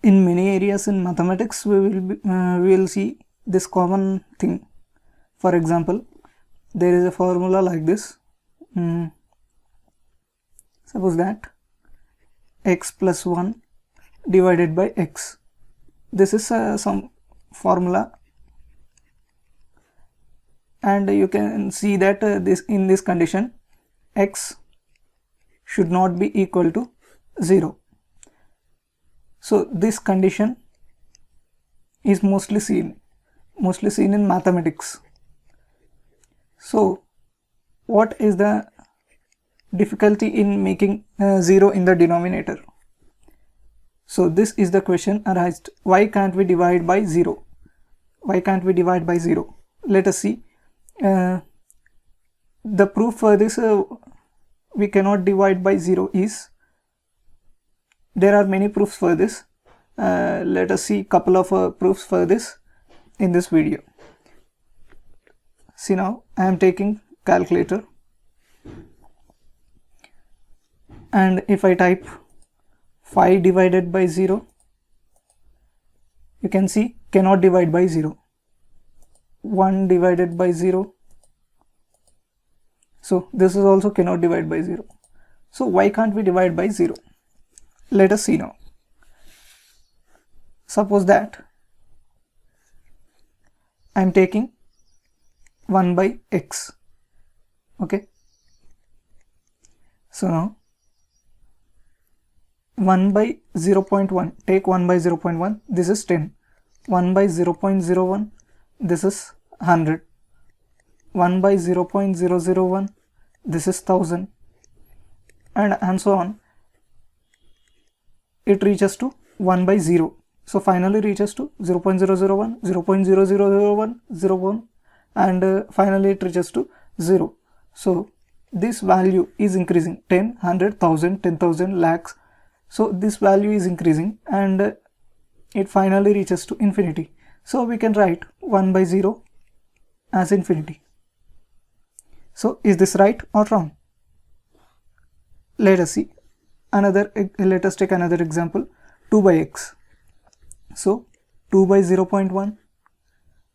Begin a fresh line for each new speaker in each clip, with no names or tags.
In many areas in mathematics, we will see this common thing. For example, there is a formula like this. Suppose that x plus 1 divided by x. This is some formula, and you can see that in this condition x should not be equal to 0. So this condition is mostly seen in mathematics. So what is the difficulty in making 0 in the denominator? So this is the question arised. Why can't we divide by 0? Why can't we divide by 0? Let us see. The proof for this we cannot divide by 0 is, there are many proofs for this. Let us see couple of proofs for this in this video. See, now I am taking calculator, and if I type 5 divided by 0, you can see cannot divide by 0. 1 divided by 0, so this is also cannot divide by 0. So why can't we divide by 0? Let us see now. Suppose that I am taking 1 by x. Okay, so now 1 by 0.1, take 1 by 0.1, this is 10. 1 by 0.01, this is 100. 1 by 0.001, this is 1000, and so on. It reaches to 1 by 0. So finally reaches to 0.001, 0.0001, 0.1, and finally it reaches to 0. So this value is increasing, 10, 100, 1000, 10,000, lakhs. So this value is increasing, and it finally reaches to infinity. So we can write 1 by 0 as infinity. So is this right or wrong? Let us see another. Let us take another example. 2 by x. So 2 by 0.1.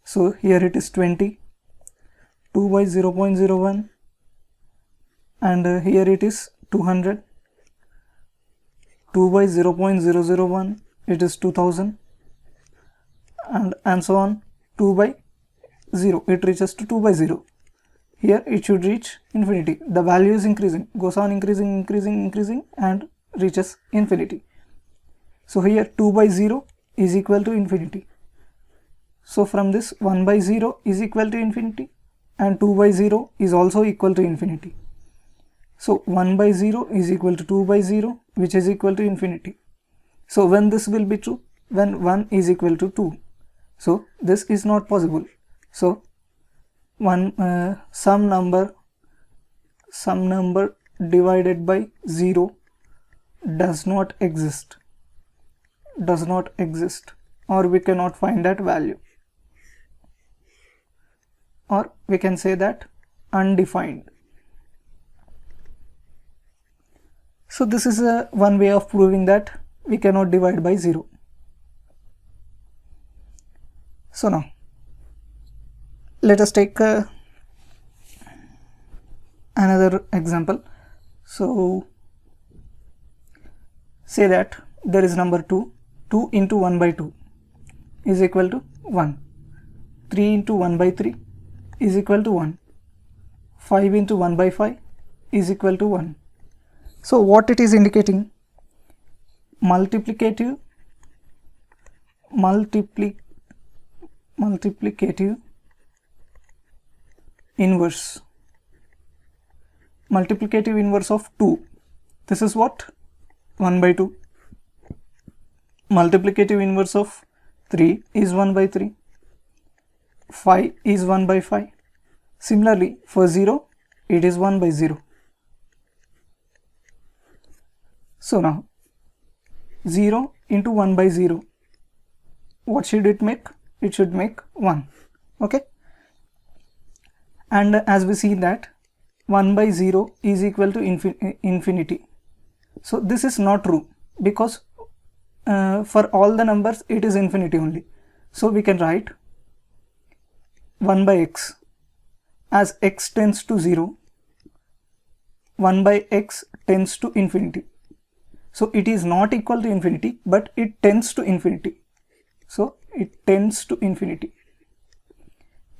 So here it is 20. 2 by 0.01, and here it is 200. 2 by 0.001, it is 2000, and so on. 2 by 0, it reaches to 2 by 0. Here it should reach infinity. The value is increasing, goes on increasing, and reaches infinity. So here 2 by 0 is equal to infinity. So from this 1 by 0 is equal to infinity, and 2 by 0 is also equal to infinity. So 1 by 0 is equal to 2 by 0, which is equal to infinity. So when this will be true? When 1 is equal to 2. So this is not possible. So some number divided by 0 does not exist, or we cannot find that value, or we can say that undefined. So this is one way of proving that we cannot divide by 0. So now let us take another example. So say that there is number 2. 2 into 1 by 2 is equal to 1. 3 into 1 by 3 is equal to 1. 5 into 1 by 5 is equal to 1. So what it is indicating? Multiplicative inverse. Multiplicative inverse of 2. This is what? 1 by 2. Multiplicative inverse of 3 is 1 by 3. 5 is 1 by 5. Similarly, for 0, it is 1 by 0. So now 0 into 1 by 0, what should it make? It should make 1. Okay, and as we see that 1 by 0 is equal to infinity. So this is not true, because for all the numbers it is infinity only. So we can write 1 by x as x tends to 0, 1 by x tends to infinity. So it is not equal to infinity, but it tends to infinity. So it tends to infinity.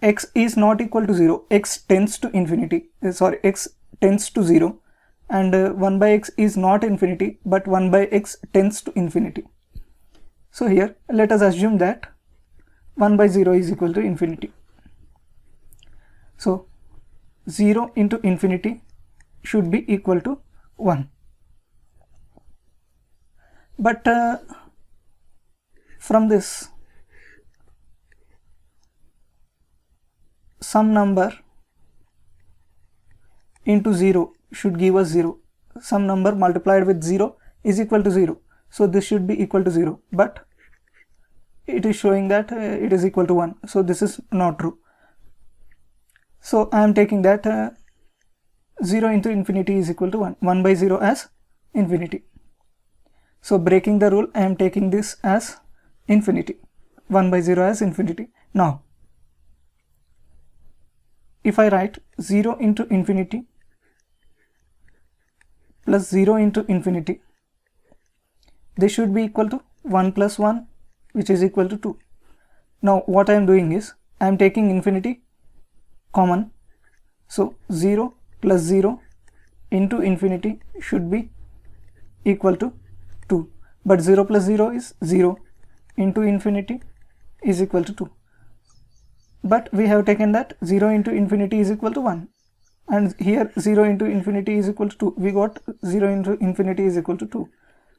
X is not equal to 0, x tends to infinity, x tends to 0, and 1 by x is not infinity, but 1 by x tends to infinity. So here let us assume that 1 by 0 is equal to infinity. So 0 into infinity should be equal to 1. But from this, some number into 0 should give us 0. Some number multiplied with 0 is equal to 0. So this should be equal to 0. But it is showing that it is equal to 1. So this is not true. So I am taking that 0 into infinity is equal to 1. 1 by 0 as infinity. So breaking the rule, I am taking this as infinity. 1 by 0 as infinity. Now, if I write 0 into infinity plus 0 into infinity, this should be equal to 1 plus 1, which is equal to 2. Now what I am doing is, I am taking infinity common. So 0 plus 0 into infinity should be equal to 2. But 0 plus 0 is 0 into infinity is equal to 2. But we have taken that 0 into infinity is equal to 1. And here 0 into infinity is equal to 2. We got 0 into infinity is equal to 2.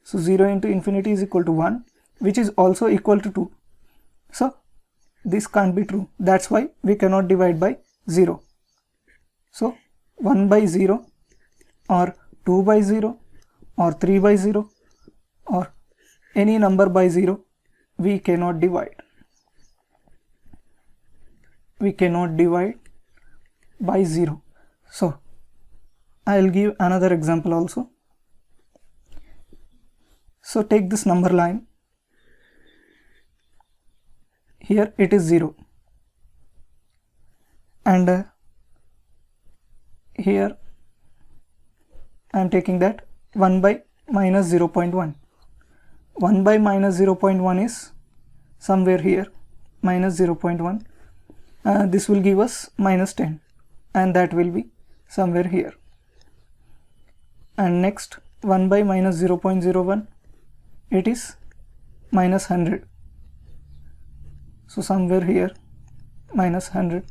So 0 into infinity is equal to 1, which is also equal to 2. So this can't be true. That's why we cannot divide by 0. So 1 by 0 or 2 by 0 or 3 by 0 or any number by 0 we cannot divide. We cannot divide by 0. So I'll give another example also. So take this number line. Here it is 0. And here I am taking that 1 by minus 0.1. 1 by minus 0.1 is somewhere here, minus 0.1. This will give us minus 10, and that will be somewhere here. And next 1 by minus 0.01, it is minus 100. So somewhere here, minus 100.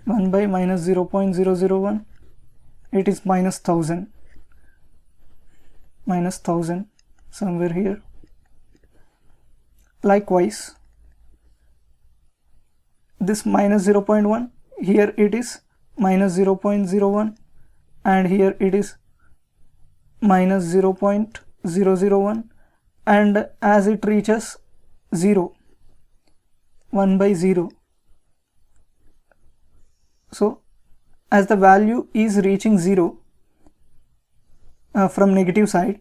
1 by minus 0.001, it is minus 1000. Minus 1000 somewhere here. Likewise, this minus 0.1, here it is minus 0.01, and here it is minus 0.001, and as it reaches 0, 1 by 0. So as the value is reaching 0 from negative side,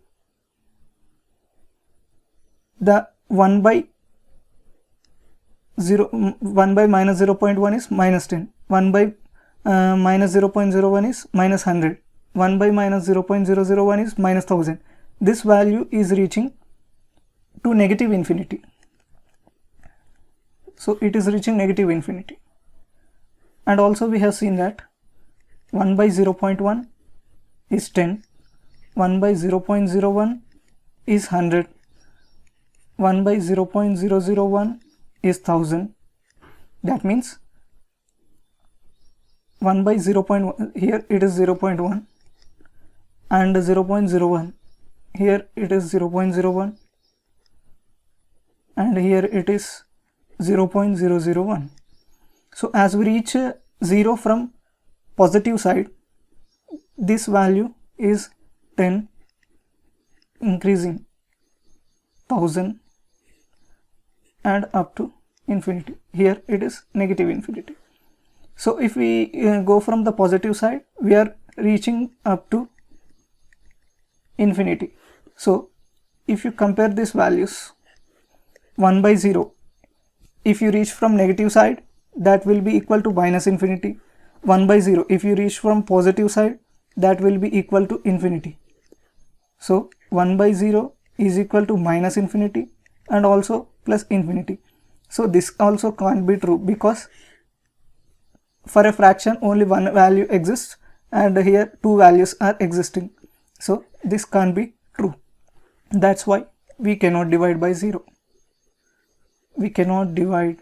the 1 by minus 0.1 is minus 10. 1 by minus 0.01 is minus 100. 1 by minus 0.001 is minus 1000. This value is reaching to negative infinity. So it is reaching negative infinity. And also we have seen that 1 by 0.1 is 10. 1 by 0.01 is 100. 1 by 0.001 is 1000. That means 1 by 0.1, here it is 0.1, and 0.01, here it is 0.01, and here it is 0.001. So as we reach 0 from positive side, this value is 10, increasing 1000 and up to infinity. Here it is negative infinity. So if we go from the positive side, we are reaching up to infinity. So if you compare these values, 1 by 0, if you reach from negative side, that will be equal to minus infinity. 1 by 0, if you reach from positive side, that will be equal to infinity. So 1 by 0 is equal to minus infinity and also plus infinity. So this also can't be true, because for a fraction only one value exists and here two values are existing. So this can't be true. That's why we cannot divide by 0. We cannot divide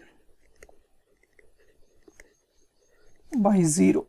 by 0.